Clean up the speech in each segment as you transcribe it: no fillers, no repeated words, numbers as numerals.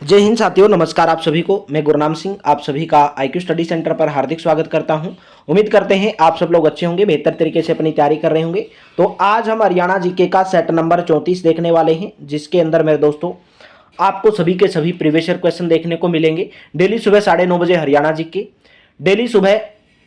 जय हिंद साथियों, नमस्कार आप सभी को। मैं गुरनाम सिंह आप सभी का IQ स्टडी सेंटर पर हार्दिक स्वागत करता हूं। उम्मीद करते हैं आप सब लोग अच्छे होंगे, बेहतर तरीके से अपनी तैयारी कर रहे होंगे। तो आज हम हरियाणा जीके का सेट नंबर 34 देखने वाले हैं, जिसके अंदर मेरे दोस्तों आपको सभी के सभी प्रीवियस ईयर क्वेश्चन देखने को मिलेंगे। डेली सुबह 9:30 बजे हरियाणा जीके, डेली सुबह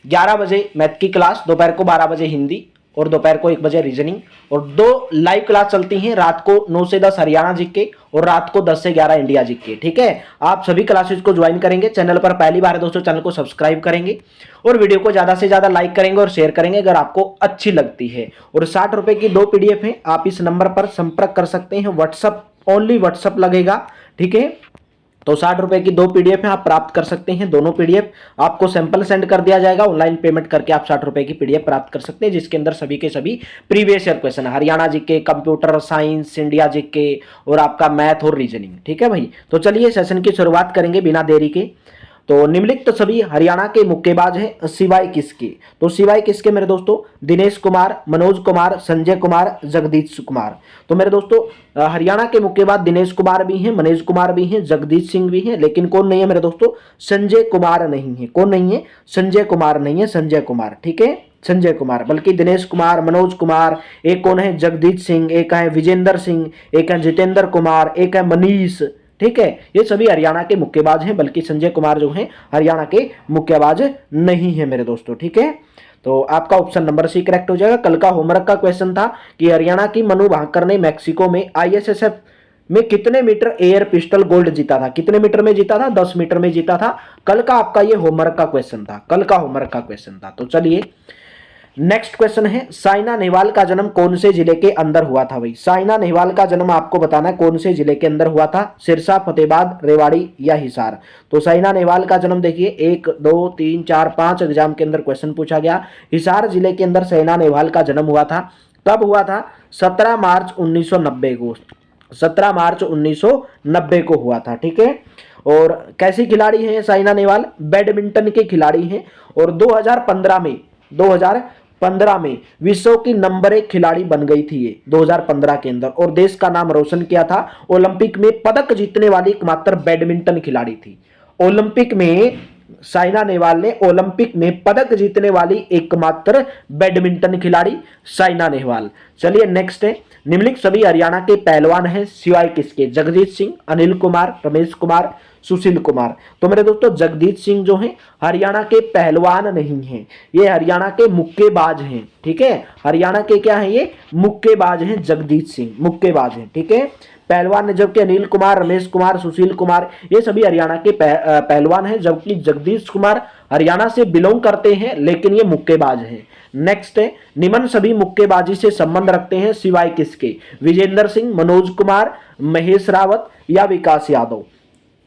11 बजे मैथ की क्लास, दोपहर को 12 बजे हिंदी और दोपहर को 1 बजे रीजनिंग, और 2 लाइव क्लास चलती हैं रात को 9 से 10 हरियाणा जीके और रात को 10 से 11 इंडिया जीके। ठीक है, आप सभी क्लासेस को ज्वाइन करेंगे। चैनल पर पहली बार है दोस्तों, चैनल को सब्सक्राइब करेंगे और वीडियो को ज्यादा से ज्यादा लाइक करेंगे और शेयर करेंगे अगर आपको अच्छी लगती है। और 60 रुपए की 2 PDF है, आप इस नंबर पर संपर्क कर सकते हैं। व्हाट्सअप ओनली व्हाट्सअप लगेगा। ठीक है, तो 60 रुपए की 2 PDF है, आप प्राप्त कर सकते हैं। दोनों PDF आपको सैंपल सेंड कर दिया जाएगा। ऑनलाइन पेमेंट करके आप 60 रुपए की PDF प्राप्त कर सकते हैं, जिसके अंदर सभी के सभी previous year question, Haryana GK, computer science, India GK और आपका मैथ और रीजनिंग। ठीक है भाई, तो चलिए सेशन की शुरुआत करेंगे बिना देरी के। तो निम्नलिखित सभी हरियाणा के मुक्केबाज हैं सिवाय किसके। तो सिवाय किसके मेरे दोस्तों, दिनेश कुमार, मनोज कुमार, संजय कुमार, जगदीश कुमार। तो मेरे दोस्तों हरियाणा के मुक्केबाज दिनेश कुमार भी हैं, मनोज कुमार भी हैं, जगदीश सिंह भी हैं, लेकिन कौन नहीं है मेरे दोस्तों, संजय कुमार नहीं है। कौन नहीं है, संजय कुमार नहीं है, संजय कुमार। ठीक है, संजय कुमार, बल्कि दिनेश कुमार, मनोज कुमार, एक कौन है जगदीश सिंह, एक है विजेंद्र सिंह, एक है जितेंद्र कुमार, एक है मनीष। ठीक है, ये सभी हरियाणा के मुक्केबाज हैं, बल्कि संजय कुमार जो हैं हरियाणा के मुक्केबाज नहीं है मेरे दोस्तों। ठीक है, तो आपका ऑप्शन नंबर सी करेक्ट हो जाएगा। कल का होमवर्क का क्वेश्चन था कि हरियाणा की मनु भाकर ने मैक्सिको में ISSF में कितने मीटर एयर पिस्टल गोल्ड जीता था। कितने मीटर में जीता था, 10 मीटर में जीता था। कल का आपका ये होमवर्क का क्वेश्चन था, कल का होमवर्क का क्वेश्चन था। तो चलिए नेक्स्ट क्वेश्चन है, साइना नेहवाल का जन्म कौन से जिले के अंदर हुआ था। भाई साइना नेहवाल का जन्म आपको बताना है कौन से जिले के अंदर हुआ था, सिरसा, फतेहाबाद, रेवाड़ी या हिसार। तो साइना नेहवाल का जन्म देखिए 1 2 3 4 5 एग्जाम के अंदर क्वेश्चन पूछा गया। हिसार जिले के अंदर साइना नेहवाल का जन्म हुआ था। कब हुआ था, 17 मार्च 1990 को, 17 मार्च 1990 को हुआ था। ठीक है, और कैसी खिलाड़ी है साइना नेहवाल, बैडमिंटन के खिलाड़ी हैं। और 2015 में विश्व की नंबर 1 खिलाड़ी बन गई थी ये 2015 के अंदर, और देश का नाम रोशन किया था। ओलंपिक में पदक जीतने वाली एकमात्र बैडमिंटन खिलाड़ी थी। ओलंपिक में साइना नेहवाल ने ओलंपिक में पदक जीतने वाली एकमात्र बैडमिंटन खिलाड़ी साइना नेहवाल। चलिए नेक्स्ट है, निम्नलिखित सभी हरियाणा के पहलवान हैं सिवाय किसके, जगदीश सिंह, अनिल कुमार, रमेश कुमार, सुशील कुमार। तो मेरे दोस्तों जगदीश सिंह जो हैं हरियाणा के पहलवान नहीं हैं, ये हरियाणा के मुक्केबाज हैं। ठीक है, हरियाणा के क्या हैं, ये मुक्केबाज हैं। जगदीश सिंह मुक्केबाज हैं। ठीक है, पहलवान है, जबकि अनिल कुमार, रमेश कुमार, सुशील कुमार ये सभी हरियाणा के पहलवान हैं, जबकि जगदीश कुमार हरियाणा से बिलोंग करते हैं लेकिन ये मुक्केबाज हैं। नेक्स्ट है, निम्न सभी मुक्केबाजी से संबंध रखते हैं सिवाय किसके, विजेंद्र सिंह, मनोज कुमार, महेश रावत या विकास यादव।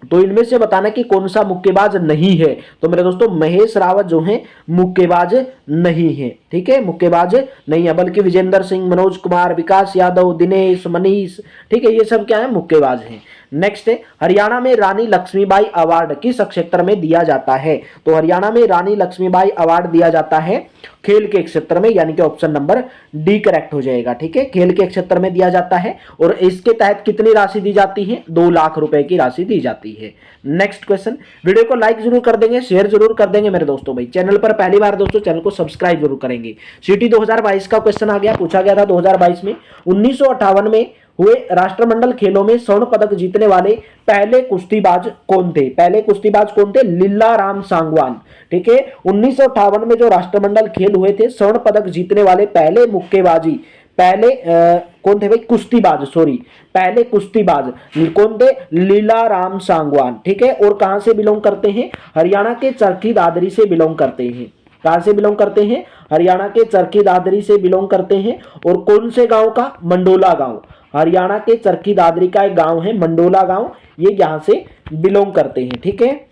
तो इनमें से बताना कि कौन सा मुक्केबाज नहीं है। तो मेरे दोस्तों महेश रावत जो हैं मुक्केबाज नहीं है। ठीक है, मुक्केबाज नहीं है, बल्कि विजेंद्र सिंह, मनोज कुमार, विकास यादव, दिनेश, मनीष, ठीक है, ये सब क्या है, मुक्केबाज हैं। नेक्स्ट है, हरियाणा में रानी लक्ष्मीबाई अवार्ड किस क्षेत्र में दिया जाता है। तो हरियाणा में रानी लक्ष्मीबाई अवार्ड दिया जाता है खेल के क्षेत्र में, यानी कि ऑप्शन नंबर डी करेक्ट हो जाएगा। ठीक है, खेल के क्षेत्र में दिया जाता है, और इसके तहत कितनी राशि दी जाती है, 2 लाख रुपए की राशि दी जाती है। नेक्स्ट क्वेश्चन, वीडियो को लाइक जरूर कर देंगे, शेयर जरूर कर देंगे मेरे दोस्तों। भाई चैनल पर पहली बार दोस्तों, चैनल को सब्सक्राइब जरूर करेंगे। सीटी 2022 का क्वेश्चन आ गया, पूछा गया था 2022 में 1958 में हुए राष्ट्रमंडल खेलों में स्वर्ण पदक जीतने वाले पहले कुश्तीबाज कौन थे। पहले कुश्तीबाज कौन थे, लीला राम सांगवान। ठीक है, 1958 में जो राष्ट्रमंडल खेल हुए थे, स्वर्ण पदक जीतने वाले पहले मुक्केबाजी पहले कौन थे भाई, कुश्तीबाज, सॉरी पहले कुश्तीबाज कौन थे, लीला राम सांगवान। ठीक है, और कहां से बिलोंग करते हैं, हरियाणा के चरखी दादरी से बिलोंग करते हैं। कहां से बिलोंग करते हैं, हरियाणा के चरखी दादरी से बिलोंग करते हैं। और कौन से गांव का, मंडोला गांव, हरियाणा के चरखी दादरी का एक गांव है मंडोला गांव, ये यहां से बिलोंग करते हैं। ठीक है,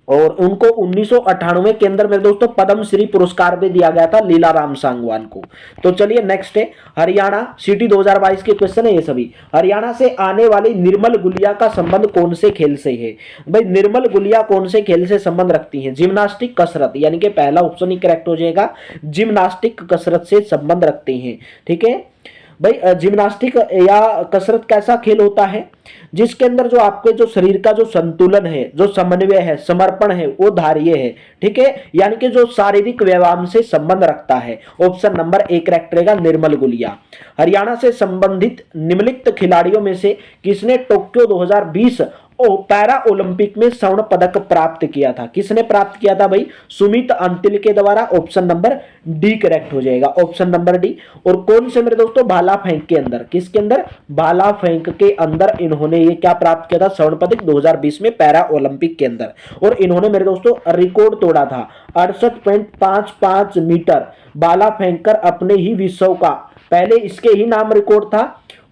और उनको 1998 के अंदर मेरे दोस्तों पद्मश्री पुरस्कार भी दिया गया था लीला राम सांगवान को। तो चलिए नेक्स्ट है, हरियाणा सिटी 2022 के क्वेश्चन है ये सभी। हरियाणा से आने वाली निर्मल गुलिया का संबंध कौन से खेल से है। भाई निर्मल गुलिया कौन से खेल से संबंध रखती है, जिम्नास्टिक, कसरत, यानी कि पहला ऑप्शन ही करेक्ट हो जाएगा, जिम्नास्टिक कसरत से संबंध रखते हैं। ठीक है, भाई जिम्नास्टिक या कसरत कैसा खेल होता है जिसके अंदर जो आपके जो शरीर का जो संतुलन है, जो समन्वय है, समर्पण है, वो धार्य है, ठीक है, यानी कि जो शारीरिक व्यायाम से संबंध रखता है। ऑप्शन नंबर ए करेक्ट रहेगा, निर्मल गुलिया। हरियाणा से संबंधित निम्नलिखित खिलाड़ियों में से किसने टोक्यो 2020 पैरा ओलंपिक में स्वर्ण पदक प्राप्त किया था? किसने प्राप्त किया था भाई? सुमित अंतिल के द्वारा। ऑप्शन नंबर डी करेक्ट हो जाएगा, ऑप्शन नंबर डी। और कौन से मेरे दोस्तों? भाला फेंक के अंदर। किसके अंदर? भाला फेंक के अंदर इन्होंने ये क्या प्राप्त किया था? स्वर्ण पदक 2020 में पैरा ओलंपिक के अंदर। और इन्होंने मेरे दोस्तों रिकॉर्ड तोड़ा था, 68.55 मीटर भाला फेंककर अपने ही विश्व का, पहले इसके ही नाम रिकॉर्ड था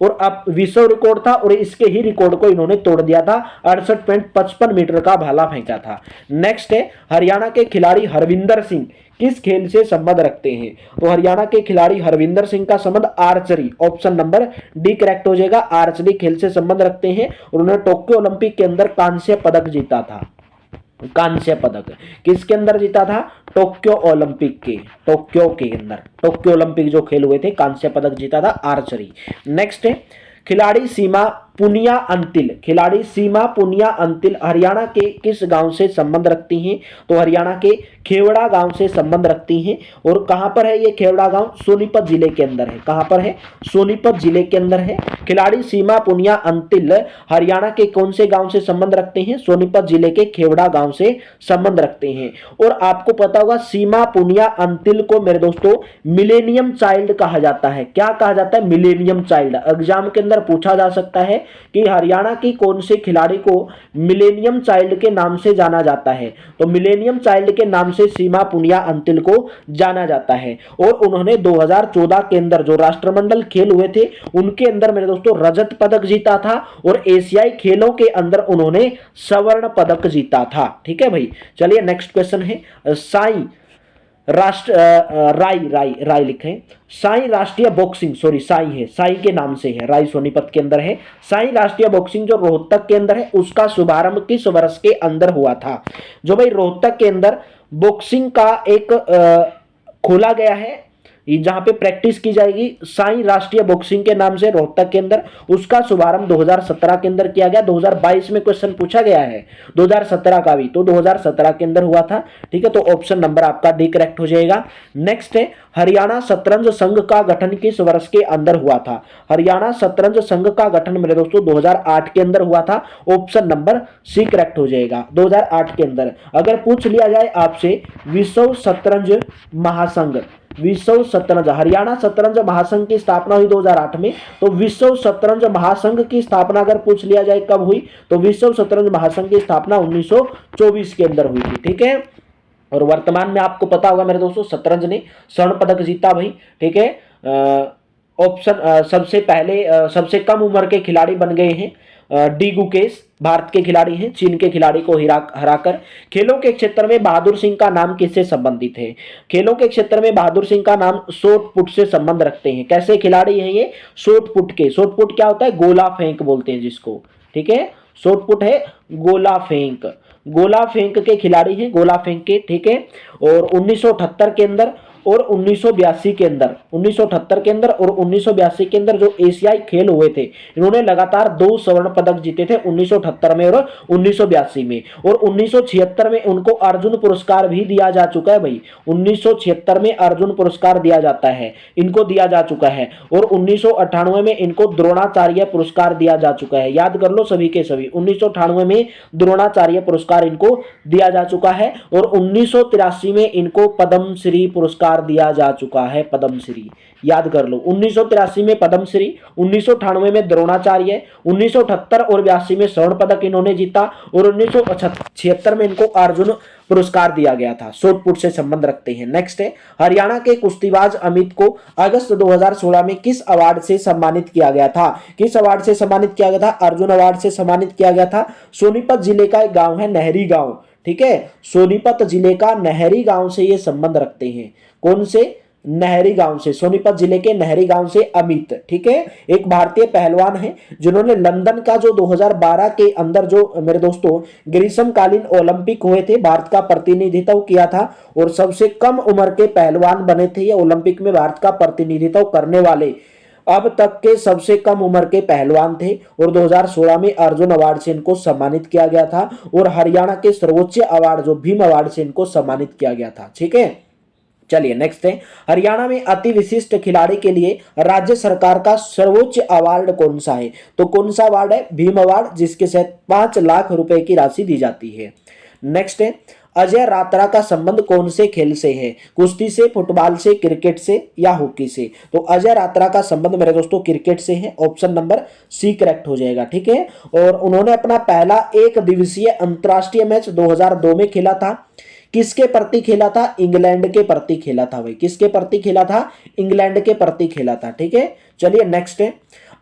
और अब विश्व रिकॉर्ड था और इसके ही रिकॉर्ड को इन्होंने तोड़ दिया था, 68.55 मीटर का भाला फेंका था। नेक्स्ट है, हरियाणा के खिलाड़ी हरविंदर सिंह किस खेल से संबंध रखते हैं? तो हरियाणा के खिलाड़ी हरविंदर सिंह का संबंध archery, option number D correct हो जाएगा, आर्चरी खेल से संबंध रखते हैं। और उन्होंने टोक्यो ओलंपिक के अंदर कांस्य पदक जीता था। कांस्य पदक किसके अंदर जीता था? टोक्यो ओलंपिक के, टोक्यो के अंदर, टोक्यो ओलंपिक जो खेल हुए थे, कांस्य पदक जीता था आर्चरी। नेक्स्ट है, खिलाड़ी सीमा पुनिया अंतिल, खिलाड़ी सीमा पुनिया अंतिल हरियाणा के किस गांव से संबंध रखती हैं? तो हरियाणा के खेवड़ा गांव से संबंध रखती हैं। और कहां पर है ये खेवड़ा गांव? सोनीपत जिले के अंदर है। कहां पर है? सोनीपत जिले के अंदर है। खिलाड़ी सीमा पुनिया अंतिल हरियाणा के कौन से गांव से संबंध रखते हैं? सोनीपत जिले के खेवड़ा गांव से संबंध रखते हैं। और आपको पता होगा सीमा पुनिया अंतिल को मेरे दोस्तों मिलेनियम चाइल्ड कहा जाता है। क्या कहा जाता है? Millennium child. एग्जाम के अंदर पूछा जा सकता है कि हरियाणा की कौन से खिलाड़ी को मिलेनियम चाइल्ड के नाम से जाना जाता है? तो मिलेनियम चाइल्ड के नाम से सीमा पुनिया अंतिल को जाना जाता है। और उन्होंने 2014 के अंदर जो राष्ट्रमंडल खेल हुए थे उनके अंदर मेरे दोस्तों रजत पदक जीता था और एशियाई खेलों के अंदर उन्होंने स्वर्ण पदक जीता था। ठीक है भाई, चलिए नेक्स्ट क्वेश्चन है, साई राष्ट्र राई राई राय लिखें, साई राष्ट्रीय बॉक्सिंग, सॉरी साई है, साई के नाम से है, राय सोनीपत के अंदर है। साई राष्ट्रीय बॉक्सिंग जो रोहतक के अंदर है उसका शुभारंभ किस वर्ष के अंदर हुआ था? जो भाई रोहतक के अंदर बॉक्सिंग का एक खोला गया है, जहां पे प्रैक्टिस की जाएगी साई राष्ट्रीय बॉक्सिंग के नाम से रोहतक के अंदर, उसका शुभारंभ 2017 के अंदर किया गया। 2022 में क्वेश्चन पूछा गया है 2017 का भी, तो 2017 के अंदर हुआ था। ठीक है, तो ऑप्शन नंबर आपका डी करेक्ट हो जाएगा। नेक्स्ट है, हरियाणा शतरंज संघ का गठन किस वर्ष के अंदर हुआ था? हरियाणा शतरंज संघ का गठन मेरे दोस्तों 2008 के अंदर हुआ था। ऑप्शन नंबर सी करेक्ट हो जाएगा, 2008 के अंदर। अगर पूछ लिया जाए आपसे विश्व शतरंज महासंघ, विश्व शतरंज, हरियाणा शतरंज महासंघ की स्थापना हुई 2008 में, तो विश्व शतरंज महासंघ की स्थापना अगर पूछ लिया जाए कब हुई, तो विश्व शतरंज महासंघ की स्थापना 1924 के अंदर हुई थी। ठीक है, और वर्तमान में आपको पता होगा मेरे दोस्तों शतरंज ने स्वर्ण पदक जीता भाई। ठीक है, ऑप्शन सबसे पहले सबसे कम उम्र के खिलाड़ी बन गए हैं डी गुकेश, भारत के खिलाड़ी हैं, चीन के खिलाड़ी को हराकर। खेलों के क्षेत्र में बहादुर सिंह का नाम किससे संबंधित है? खेलों के क्षेत्र में बहादुर सिंह का नाम शॉट पुट से संबंध रखते हैं। कैसे खिलाड़ी हैं ये? शॉट पुट के। शॉट पुट क्या होता है? गोला फेंक बोलते हैं जिसको। ठीक है, शॉट पुट है गोला फेंक, गोला फेंक के खिलाड़ी हैं, गोला फेंक के। ठीक है, और 1978 के अंदर और 1982 के अंदर, 1978 के अंदर और 1982 के अंदर जो एशियाई खेल हुए थे, इन्होंने लगातार 2 स्वर्ण पदक जीते थे, 1978 में और 1982 में। और 1976 में उनको अर्जुन पुरस्कार भी दिया जा चुका है भाई। 1976 में अर्जुन पुरस्कार दिया जाता है, इनको दिया जा चुका है। और 1998 में इनको द्रोणाचार्य पुरस्कार दिया जा चुका है। याद कर लो सभी के सभी, 1998 में द्रोणाचार्य पुरस्कार इनको दिया जा चुका है। और 1983 में इनको पद्मश्री पुरस्कार दिया जा चुका है, पद्मश्री। याद कर लो, 1983 में पद्मश्री, 1998 में द्रोणाचार्य, 1978 और 82 में स्वर्ण पदक इन्होंने जीता और 1976 में इनको अर्जुन पुरस्कार दिया गया था। शॉटपुट से संबंध रखते हैं। नेक्स्ट है, हरियाणा के कुश्तीबाज अमित को अगस्त 2016 में किस अवार्ड से सम्मानित किया गया था? किस अवार्ड से सम्मानित किया गया था? अर्जुन अवार्ड से सम्मानित किया गया था। सोनीपत जिले का एक गांव है नहरी गांव। ठीक है, सोनीपत जिले का नहरी गांव से ये संबंध रखते हैं। कौन से? नहरी गांव से, सोनीपत जिले के नहरी गांव से अमित। ठीक है, एक भारतीय पहलवान है जिन्होंने लंदन का जो 2012 के अंदर जो मेरे दोस्तों ग्रीष्मकालीन ओलंपिक हुए थे, भारत का प्रतिनिधित्व किया था और सबसे कम उम्र के पहलवान बने थे ये ओलंपिक में भारत का प्रतिनिधित्व करने वाले। अब तक के सबसे कम उम्र के पहलवान थे और 2016 में अर्जुन अवार्ड से इनको सम्मानित किया गया था और हरियाणा के सर्वोच्च अवार्ड जो भीम अवार्ड से इनको सम्मानित किया गया था। ठीक है, चलिए नेक्स्ट है, हरियाणा में अति विशिष्ट खिलाड़ी के लिए राज्य सरकार का सर्वोच्च अवार्ड कौन सा है? तो कौन सा अवार्ड है? भीम अवार्ड, जिसके तहत 5 लाख रुपए की राशि दी जाती है। नेक्स्ट है, अजय रात्रा का संबंध कौन से खेल से है? कुश्ती से, फुटबॉल से, क्रिकेट से या हॉकी से? तो अजय रात्रा का संबंध मेरे दोस्तों क्रिकेट से है, ऑप्शन नंबर सी करेक्ट हो जाएगा। ठीक है, और उन्होंने अपना पहला एक दिवसीय अंतरराष्ट्रीय मैच 2002 में खेला था। किसके प्रति खेला था? इंग्लैंड के प्रति खेला था भाई। किसके प्रति खेला था? इंग्लैंड के प्रति खेला था। ठीक है, चलिए नेक्स्ट है,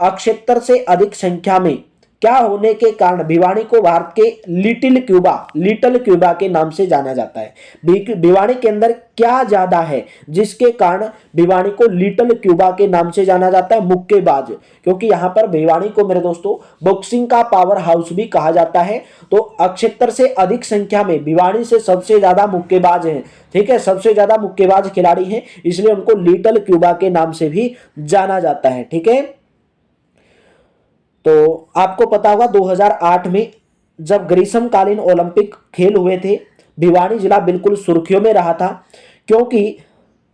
अक्षेत्र से अधिक संख्या में क्या होने के कारण भिवानी को भारत के लिटिल क्यूबा के नाम से जाना जाता है? भिवानी के अंदर क्या ज्यादा है जिसके कारण भिवानी को लिटिल क्यूबा के नाम से जाना जाता है? मुक्केबाज, क्योंकि यहां पर भिवानी को मेरे दोस्तों बॉक्सिंग का पावर हाउस भी कहा जाता है। तो अक्षेत्र से अधिक संख्या में भिवानी से सबसे ज्यादा मुक्केबाज हैं। ठीक है, सबसे ज्यादा मुक्केबाज खिलाड़ी हैं, इसलिए उनको लिटिल क्यूबा के नाम से भी जाना जाता है। ठीक है, तो आपको पता होगा 2008 में जब ग्रीष्मकालीन ओलंपिक खेल हुए थे, भिवानी जिला बिल्कुल सुर्खियों में रहा था, क्योंकि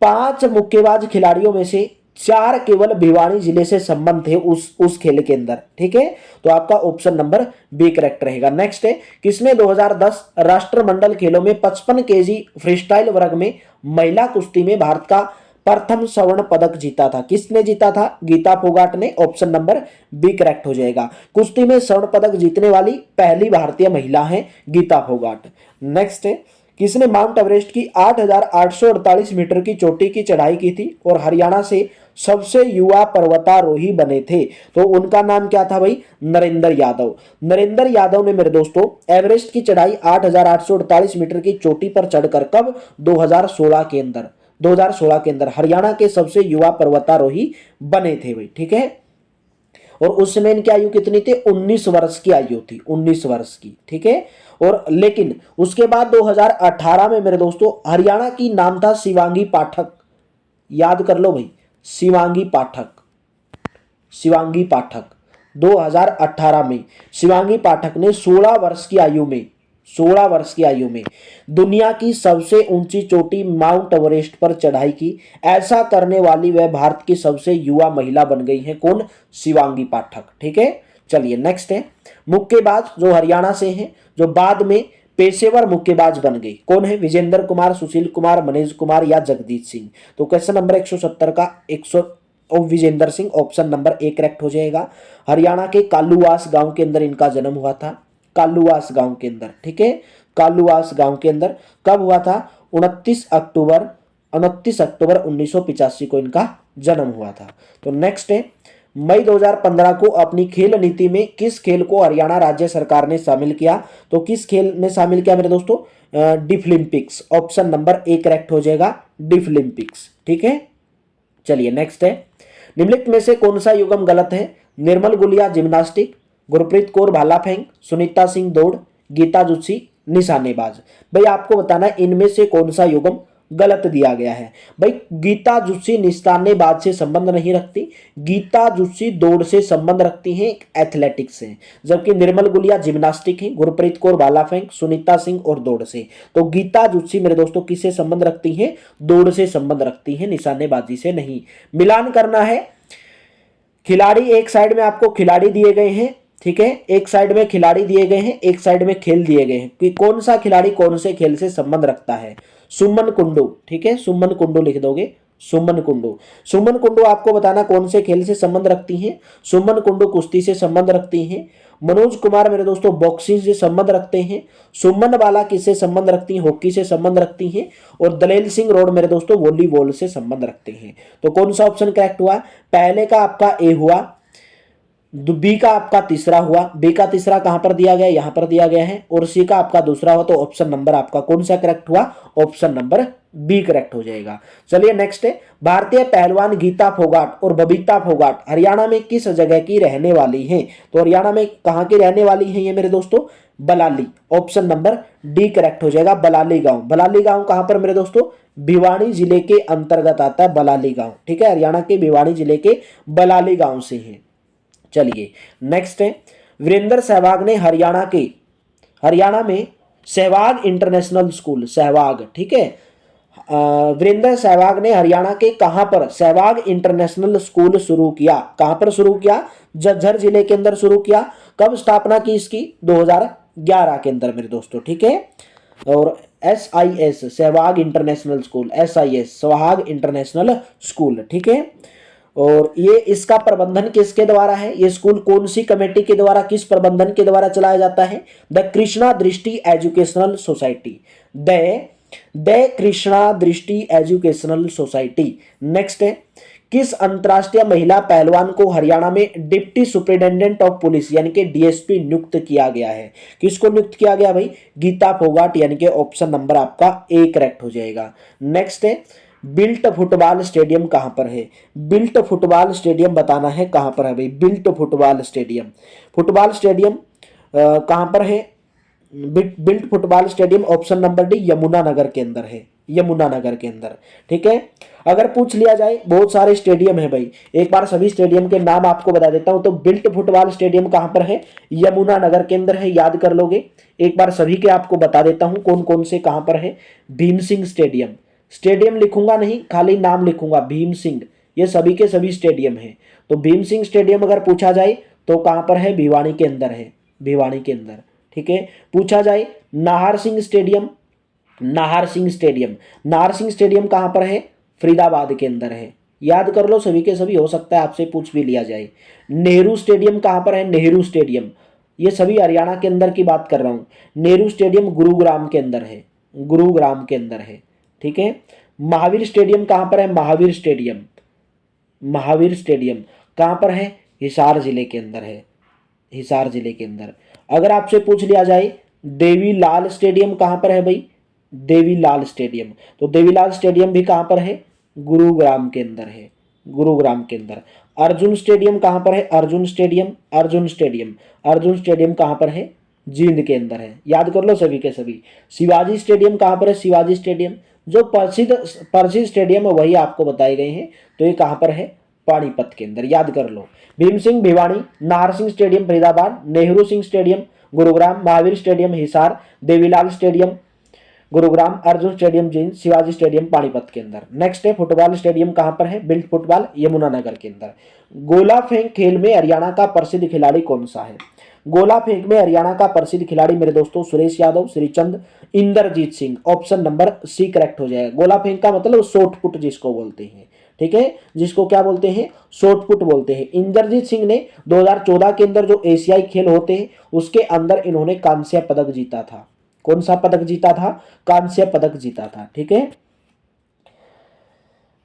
5 मुक्केबाज खिलाड़ियों में से 4 केवल भिवानी जिले से संबंध थे उस खेल के अंदर। ठीक है, तो आपका ऑप्शन नंबर बी करेक्ट रहेगा। नेक्स्ट है, किसने 2010 राष्ट्रमंडल खेलों में 55 केजी फ्रीस्टाइल वर्ग में महिला कुश्ती में भारत का प्रथम स्वर्ण पदक जीता था? किसने जीता था? गीता फोगाट ने, ऑप्शन नंबर बी करेक्ट हो जाएगा। कुश्ती में स्वर्ण पदक जीतने वाली पहली भारतीय महिला है गीता फोगाट। नेक्स्ट है, किसने माउंट एवरेस्ट की 8,848 मीटर की चोटी की चढ़ाई की थी और हरियाणा से सबसे युवा पर्वतारोही बने थे? तो उनका नाम क्या था भाई? नरेंद्र यादव। नरेंद्र यादव ने मेरे दोस्तों एवरेस्ट की चढ़ाई 8,848 मीटर की चोटी पर चढ़कर कब? 2016 के अंदर हरियाणा के सबसे युवा पर्वतारोही बने थे भाई। ठीक है, और उस समय इनकी आयु कितनी थी? 19 वर्ष की आयु थी, 19 वर्ष की। ठीक है, और लेकिन उसके बाद 2018 में मेरे दोस्तों हरियाणा की नाम था शिवांगी पाठक। याद कर लो भाई, शिवांगी पाठक। 2018 में शिवांगी पाठक ने 16 वर्ष की आयु में दुनिया की सबसे ऊंची चोटी माउंट एवरेस्ट पर चढ़ाई की। ऐसा करने वाली वह भारत की सबसे युवा महिला बन गई है। कौन? शिवांगी पाठक। ठीक है, चलिए नेक्स्ट है, मुक्केबाज जो हरियाणा से हैं, जो बाद में पेशेवर मुक्केबाज बन गई, कौन है? विजेंद्र कुमार, सुशील कुमार, मनीष कुमार या जगदीश सिंह? तो क्वेश्चन नंबर 170 का Vijender Singh, option number A correct हो जाएगा। हरियाणा के कालूवास गांव के अंदर इनका जन्म हुआ था, कालूवास गांव के अंदर। ठीक है, कालूवास गांव के अंदर कब हुआ था? 29 अक्टूबर 1985 को इनका जन्म हुआ था। तो नेक्स्ट है, मई 2015 को अपनी खेल नीति में किस खेल को हरियाणा राज्य सरकार ने शामिल किया? तो किस खेल ने शामिल किया मेरे दोस्तों? डिफलिम्पिक्स, ऑप्शन नंबर ए करेक्ट हो जाएगा, डिफलिम्पिक्स। ठीक है, चलिए नेक्स्ट है, निम्नलिखित में से कौन सा युग्म गलत है? निर्मल गुलिया जिम्नास्टिक, गुरप्रीत कौर भाला फेंक, सुनीता सिंह दौड़, गीता जुस्सी निशानेबाज। भाई आपको बताना है इनमें से कौन सा युग्म गलत दिया गया है। भाई गीता जुस्सी निशानेबाज से संबंध नहीं रखती, गीता जुस्सी दौड़ से संबंध रखती हैं, एथलेटिक्स से, जबकि निर्मल गुलिया जिम्नास्टिक है, गुरप्रीत कौर भाला फेंक, सुनीता सिंह और दौड़ से। तो गीता जुस्सी मेरे दोस्तों किससे संबंध रखती है? दौड़ से संबंध रखती है, निशानेबाजी से नहीं। मिलान करना है, खिलाड़ी एक साइड में आपको खिलाड़ी दिए गए हैं। ठीक है, एक साइड में खिलाड़ी दिए गए हैं, एक साइड में खेल दिए गए हैं कि कौन सा खिलाड़ी कौन से खेल से संबंध रखता है। सुमन कुंडू, ठीक है, सुमन कुंडू लिख दोगे, सुमन कुंडू आपको बताना कौन से खेल से संबंध रखती हैं। सुमन कुंडू कुश्ती से संबंध रखती हैं। मनोज कुमार मेरे दोस्तों बॉक्सिंग से संबंध रखते हैं। सुमन बाला किससे संबंध रखती हैं? हॉकी से संबंध रखती हैं। और दलेल सिंह रोड मेरे दोस्तों वॉलीबॉल से संबंध रखते हैं। तो कौन सा ऑप्शन करेक्ट हुआ? पहले का आपका ए हुआ, बी का आपका तीसरा हुआ, बी का तीसरा कहां पर दिया गया, यहां पर दिया गया है, और सी का आपका दूसरा हुआ, तो ऑप्शन नंबर आपका कौन सा करेक्ट हुआ, ऑप्शन नंबर बी करेक्ट हो जाएगा। चलिए नेक्स्ट है, भारतीय पहलवान गीता फोगाट और बबीता फोगाट हरियाणा में किस जगह की रहने वाली हैं? तो हरियाणा में कहां की रहने वाली हैं ये मेरे दोस्तों, बलाली, ऑप्शन नंबर डी करेक्ट हो जाएगा, बलाली गांव। बलाली गांव कहां पर मेरे दोस्तों, भिवानी जिले के अंतर्गत आता है बलाली गांव, ठीक है, हरियाणा के भिवानी जिले के बलाली गांव से है। चलिए नेक्स्ट है, वीरेंद्र सहवाग ने हरियाणा में सहवाग इंटरनेशनल स्कूल, सहवाग, ठीक है, वीरेंद्र सहवाग ने हरियाणा के कहां पर सहवाग इंटरनेशनल स्कूल शुरू किया, कहां पर शुरू किया, झज्जर जिले के अंदर शुरू किया। कब स्थापना की इसकी, 2011 के अंदर मेरे दोस्तों, ठीक है। और SIS Sehwag international school, SIS Sehwag international school, ठीक है। और ये इसका प्रबंधन किसके द्वारा है, ये स्कूल कौन सी कमेटी के द्वारा, किस प्रबंधन के द्वारा चलाया जाता है, द कृष्णा दृष्टि एजुकेशनल सोसाइटी, द कृष्णा दृष्टि एजुकेशनल सोसाइटी। नेक्स्ट है, किस अंतरराष्ट्रीय महिला पहलवान को हरियाणा में डिप्टी सुपरिटेंडेंट ऑफ पुलिस यानी कि DSP नियुक्त किया गया है? किसको नियुक्त किया गया भाई, गीता फोगाट, यानी कि ऑप्शन नंबर आपका ए करेक्ट हो जाएगा। नेक्स्ट है, बिल्ट फुटबॉल स्टेडियम कहां पर है, बिल्ट फुटबॉल स्टेडियम बताना है कहां पर है भाई, built football stadium, football stadium कहां पर है, built football stadium option number D Yamunanagar के अंदर है, यमुनानगर के अंदर, ठीक है। अगर पूछ लिया जाए, बहुत सारे स्टेडियम है भाई, एक बार सभी स्टेडियम के नाम आपको बता देता हूं। तो बिल्ट फुटबॉल स्टेडियम कहां पर है, यमुनानगर के अंदर है, याद कर लोगे। एक बार सभी के आपको बता देता हूं कौन कौन से कहां पर है। भीम सिंह स्टेडियम, स्टेडियम लिखूंगा नहीं, खाली नाम लिखूंगा, भीम सिंह, ये सभी के सभी स्टेडियम है। तो भीम सिंह स्टेडियम अगर पूछा जाए तो कहां पर है, भिवानी के अंदर है, भिवानी के अंदर, ठीक है। पूछा जाए Nahar Singh stadium, Nahar Singh stadium, Nahar Singh stadium कहां पर है, फरीदाबाद के अंदर है, याद कर लो सभी के सभी, हो सकता है आपसे पूछ भी लिया जाए। नेहरू स्टेडियम कहां पर है, नेहरू स्टेडियम, ये सभी हरियाणा के अंदर की बात कर रहा हूं। नेहरू स्टेडियम गुरुग्राम के अंदर है, गुरुग्राम के अंदर है, ठीक है। महावीर स्टेडियम कहां पर है, महावीर स्टेडियम, महावीर स्टेडियम कहां पर है, हिसार जिले के अंदर है, हिसार जिले के अंदर। अगर आपसे पूछ लिया जाए देवीलाल स्टेडियम कहां पर है भाई, देवीलाल स्टेडियम, तो देवीलाल स्टेडियम भी कहां पर है, गुरुग्राम के अंदर है, गुरुग्राम के अंदर। अर्जुन स्टेडियम कहां पर है, Arjun stadium, Arjun stadium, Arjun stadium कहां पर है, जींद के अंदर है, याद कर लो सभी के सभी। शिवाजी स्टेडियम कहां पर है, शिवाजी स्टेडियम, जो प्रसिद्ध स्टेडियम है वही आपको बताए गए हैं, तो ये कहां पर है, पानीपत के अंदर, याद कर लो। Bhim Singh Bhiwani, Nahar Singh stadium Faridabad, Nehru Singh stadium Gurugram, Mahavir stadium Hisar, Devi Lal stadium Gurugram, Arjun stadium Jind, Shivaji stadium Panipat के अंदर। नेक्स्ट है, फुटबॉल स्टेडियम कहां पर है, बिल्ट फुटबॉल यमुनानगर के अंदर। गोला फेंक खेल में हरियाणा का प्रसिद्ध खिलाड़ी कौन सा है, गोला फेंक में हरियाणा का प्रसिद्ध खिलाड़ी मेरे दोस्तों Suresh Yadav, Shrichand, Inderjeet Singh, option number C correct हो जाएगा। गोला फेंक का मतलब शॉर्ट पुट जिसको बोलते हैं, ठीक है, जिसको क्या बोलते हैं, शॉर्ट पुट बोलते हैं। इंद्रजीत सिंह ने 2014 के अंदर जो एशियाई खेल होते हैं उसके अंदर इन्होंने कांस्य पदक जीता था। कौन सा पदक जीता था, कांस्य पदक जीता था, ठीक है।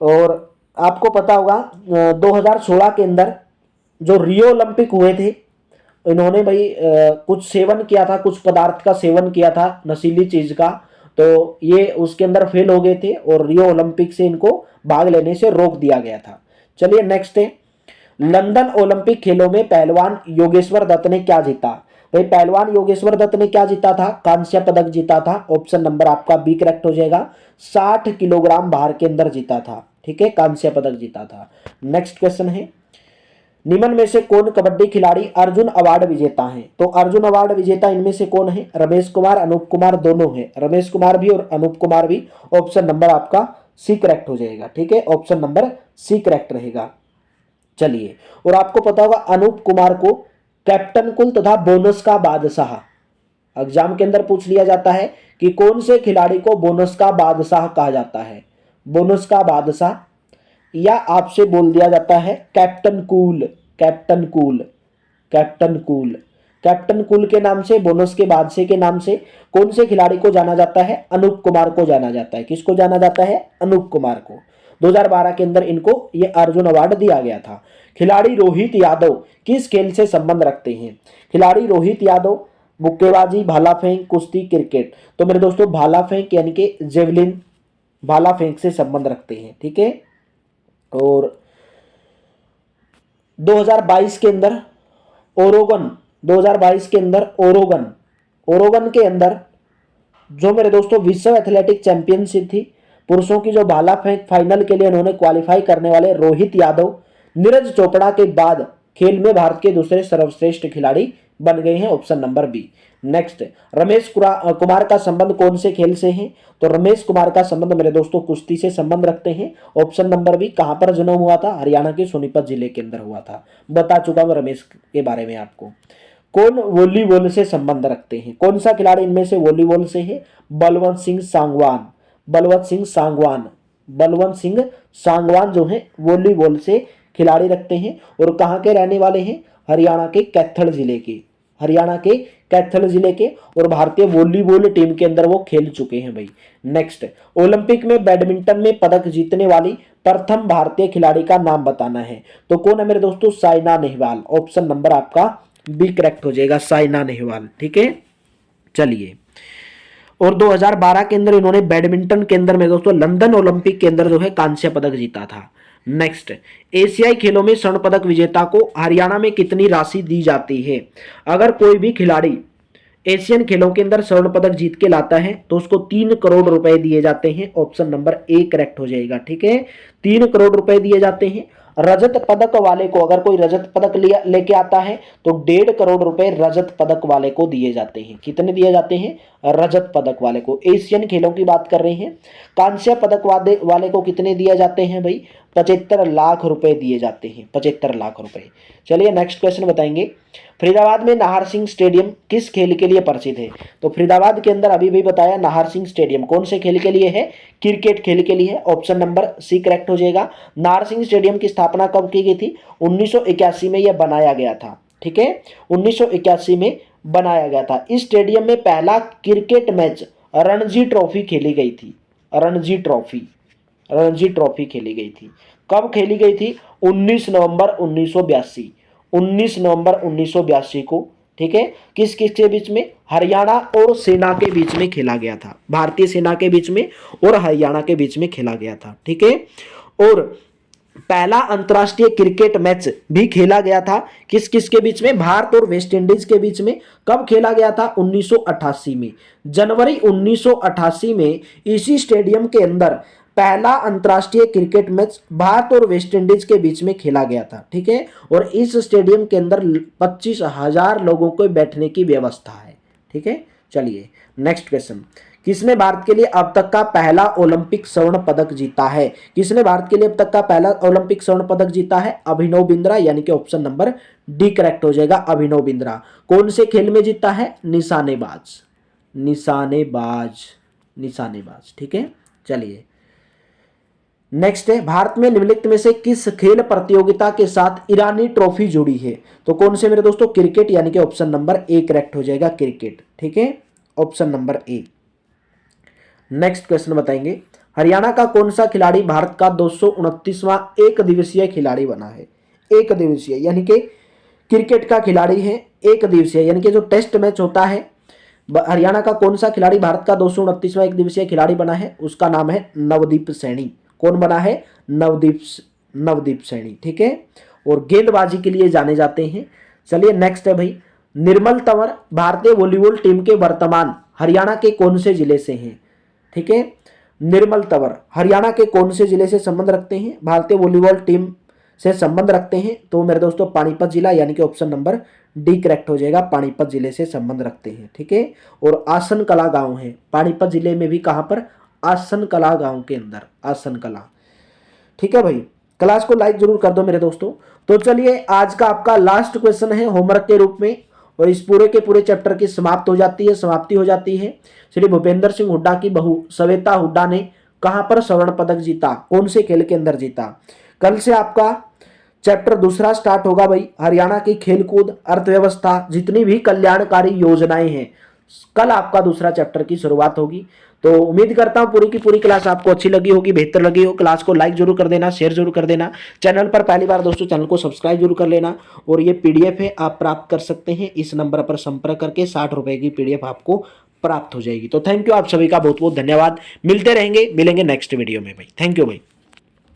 और आपको पता होगा 2016 के अंदर जो रियो ओलंपिक हुए थे, इन्होंने भाई कुछ सेवन किया था, कुछ पदार्थ का सेवन किया था, नशीली चीज का, तो ये उसके अंदर फेल हो गए थे और रियो ओलंपिक से इनको भाग लेने से रोक दिया गया था। चलिए नेक्स्ट है, लंदन ओलंपिक खेलों में पहलवान योगेश्वर दत्त ने क्या जीता, भाई पहलवान योगेश्वर दत्त ने क्या जीता था, कांस्य पदक जीता था, ऑप्शन नंबर आपका बी करेक्ट हो जाएगा। 60 किलोग्राम भार के अंदर जीता था, ठीक है, कांस्य पदक जीता था। नेक्स्ट क्वेश्चन है, निम्न में से कौन कबड्डी खिलाड़ी अर्जुन अवार्ड विजेता हैं, तो अर्जुन अवार्ड विजेता इनमें से कौन है, रमेश कुमार, अनूप कुमार, दोनों है, रमेश कुमार भी और अनूप कुमार भी, ऑप्शन नंबर आपका सी करेक्ट हो जाएगा, ठीक है, ऑप्शन नंबर सी करेक्ट रहेगा। चलिए, और आपको पता होगा अनूप कुमार को कैप्टन कुल तथा बोनस का बादशाह एग्जाम के अंदर पूछ लिया जाता है कि कौन से खिलाड़ी को बोनस का बादशाह कहा जाता है, बोनस का बादशाह, या आपसे बोल दिया जाता है captain cool, captain cool, captain cool, captain cool के नाम से, बोनस के बादशाह के नाम से कौन से खिलाड़ी को जाना जाता है, अनूप कुमार को जाना जाता है। किसको जाना जाता है, अनूप कुमार को। 2012 के अंदर इनको ये अर्जुन अवार्ड दिया गया था। खिलाड़ी रोहित यादव किस खेल से संबंध रखते हैं? खिलाड़ी रोहित यादव मुक्केबाजी, भाला फेंक, कुश्ती, क्रिकेट। तो मेरे दोस्तों भाला फेंक यानी कि जेवलिन, भाला फेंक से संबंध रखते हैं, ठीक है। और 2022 के अंदर ओरेगन, 2022 के अंदर ओरेगन के अंदर जो मेरे दोस्तों विश्व एथलेटिक चैंपियनशिप थी पुरुषों की, जो भाला फेंक फाइनल के लिए उन्होंने क्वालिफाई करने वाले रोहित यादव नीरज चोपड़ा के बाद खेल में भारत के दूसरे सर्वश्रेष्ठ खिलाड़ी बन गए हैं, option number B. Next, Ramesh Kumar का संबंध कौन से खेल से है? तो रमेश कुमार का संबंध मेरे दोस्तों कुश्ती से संबंध रखते हैं, ऑप्शन नंबर बी। कहां पर जन्म हुआ था? हरियाणा के सोनीपत जिले के अंदर हुआ था। बता चुका हूं रमेश के बारे में आपको। कौन वॉलीबॉल से संबंध रखते हैं? कौन सा खिलाड़ी इनमें से वॉलीबॉल से है? बलवंत सिंह सांगवान, बलवंत सिंह सांगवान जो है वॉलीबॉल से खिलाड़ी रखते हैं। और कहां के रहने वाले हैं? हरियाणा के कैथल जिले के, और भारतीय वॉलीबॉल टीम के अंदर वो खेल चुके हैं भाई। नेक्स्ट, ओलंपिक में बैडमिंटन में पदक जीतने वाली प्रथम भारतीय खिलाड़ी का नाम बताना है। तो कौन है मेरे दोस्तों? साइना नेहवाल, ऑप्शन नंबर आपका बी करेक्ट हो जाएगा, साइना नेहवाल, ठीक है। चलिए, और 2012 के अंदर इन्होंने बैडमिंटन के अंदर में दोस्तों लंदन ओलंपिक के अंदर जो है कांस्य पदक जीता था। नेक्स्ट, एशियाई खेलों में स्वर्ण पदक विजेता को हरियाणा में कितनी राशि दी जाती है? अगर कोई भी खिलाड़ी एशियन खेलों के अंदर स्वर्ण पदक जीत के लाता है तो उसको 3 करोड़ रुपए दिए जाते हैं, ऑप्शन नंबर ए करेक्ट हो जाएगा, ठीक है। 3 करोड़ रुपए दिए जाते हैं। रजत पदक वाले को, अगर कोई रजत पदक लेके आता है तो 1.5 करोड़ रुपए रजत पदक वाले को दिए जाते हैं। कितने दिए जाते हैं? रजत पदक वाले को, एशियन खेलों की बात कर रहे हैं। कांस्य पदक वाले को कितने दिए जाते हैं भाई? 75 लाख रुपए दिए जाते हैं, 75 लाख रुपए। चलिए नेक्स्ट क्वेश्चन बताएंगे। फरीदाबाद में नाहर सिंह स्टेडियम किस खेल के लिए प्रसिद्ध है? तो फरीदाबाद के अंदर अभी भी बताया नाहर सिंह स्टेडियम कौन से खेल के लिए है? क्रिकेट खेल के लिए है, ऑप्शन नंबर सी करेक्ट हो जाएगा। नाहर सिंह स्टेडियम की स्थापना कब की गई थी? 1981 में यह बनाया गया था, ठीक है। 1981 में बनाया गया था। इस स्टेडियम में पहला क्रिकेट मैच रणजी ट्रॉफी खेली गई थी। रणजी ट्रॉफी खेली गई थी। कब खेली गई थी? 19 नवंबर 1982, 19 नवंबर 1982 को, ठीक है। किस किस के बीच में? हरियाणा और सेना के बीच में खेला गया था, भारतीय सेना के बीच में और हरियाणा के बीच में खेला गया था, ठीक है। और पहला अंतर्राष्ट्रीय क्रिकेट मैच भी खेला गया था किस किस के बीच में? भारत और वेस्ट इंडीज के बीच में। कब खेला गया था? 1988 में, जनवरी 1988 में इसी स्टेडियम के अंदर पहला अंतर्राष्ट्रीय क्रिकेट मैच भारत और वेस्ट इंडीज के बीच में खेला गया था, ठीक है। और इस स्टेडियम के अंदर 25,000 लोगों को बैठने की व्यवस्था है, ठीक है। चलिए नेक्स्ट क्वेश्चन। किसने भारत के लिए अब तक का पहला ओलंपिक स्वर्ण पदक जीता है? किसने भारत के लिए अब तक का पहला ओलंपिक स्वर्ण पदक जीता है? अभिनव बिंद्रा, यानी कि ऑप्शन नंबर डी करेक्ट हो जाएगा, अभिनव बिंद्रा। कौन से खेल में जीता है? निशानेबाज, ठीक है। चलिए नेक्स्ट है, भारत में निम्नलिखित में से किस खेल प्रतियोगिता के साथ ईरानी ट्रॉफी जुड़ी है? तो कौन से मेरे दोस्तों? क्रिकेट, यानी कि ऑप्शन नंबर ए करेक्ट हो जाएगा, क्रिकेट, ठीक है, ऑप्शन नंबर ए। नेक्स्ट क्वेश्चन बताएंगे। हरियाणा का कौन सा खिलाड़ी भारत का 229वां एक दिवसीय खिलाड़ी बना है? एक दिवसीय यानी कि क्रिकेट का खिलाड़ी है, एक दिवसीय यानी कि जो टेस्ट मैच होता है। हरियाणा का कौन सा खिलाड़ी भारत का 229वां एक दिवसीय खिलाड़ी बना है? उसका नाम है नवदीप सैनी। कौन बना है? नवदीप सैनी, ठीक है। और गेंदबाजी के लिए जाने जाते हैं। चलिए नेक्स्ट है भाई, निर्मल तंवर भारतीय वॉलीबॉल टीम के वर्तमान हरियाणा के कौन से जिले से हैं? ठीक है, निर्मल तंवर हरियाणा के कौन से जिले से संबंध रखते हैं? भारतीय वॉलीबॉल टीम से संबंध रखते हैं। तो मेरे दोस्तों पानीपत जिला, यानी कि ऑप्शन नंबर डी करेक्ट हो जाएगा, पानीपत जिले से संबंध रखते हैं, ठीक है। और आसन कला गांव है पानीपत जिले में भी, कहां पर? आसन कला गांव के अंदर, आसन कला, ठीक है भाई। क्लास को लाइक जरूर कर दो मेरे दोस्तों। तो चलिए आज का आपका लास्ट क्वेश्चन है होमवर्क के रूप में, और इस पूरे के पूरे चैप्टर की समाप्ति हो जाती है। श्री भूपेंद्र सिंह हुड्डा की बहू श्वेता हुड्डा ने कहां पर स्वर्ण पदक जीता? कौन से खेल के अंदर जीता? कल से आपका चैप्टर दूसरा स्टार्ट होगा भाई। हरियाणा की खेलकूद, अर्थव्यवस्था, जितनी भी कल्याणकारी योजनाएं हैं कल आपका दूसरा चैप्टर की शुरुआत होगी। तो उम्मीद करता हूं पूरी की पूरी क्लास आपको अच्छी लगी होगी, बेहतर लगी हो। क्लास को लाइक जरूर कर देना, शेयर जरूर कर देना। चैनल पर पहली बार दोस्तों चैनल को सब्सक्राइब जरूर कर लेना। और ये पीडीएफ है, आप प्राप्त कर सकते हैं इस नंबर पर संपर्क करके। 60 रुपए की पीडीएफ आपको प्राप्त हो जाएगी। तो थैंक यू, आप सभी का बहुत बहुत धन्यवाद। मिलते रहेंगे, मिलेंगे नेक्स्ट वीडियो में भाई। थैंक यू भाई।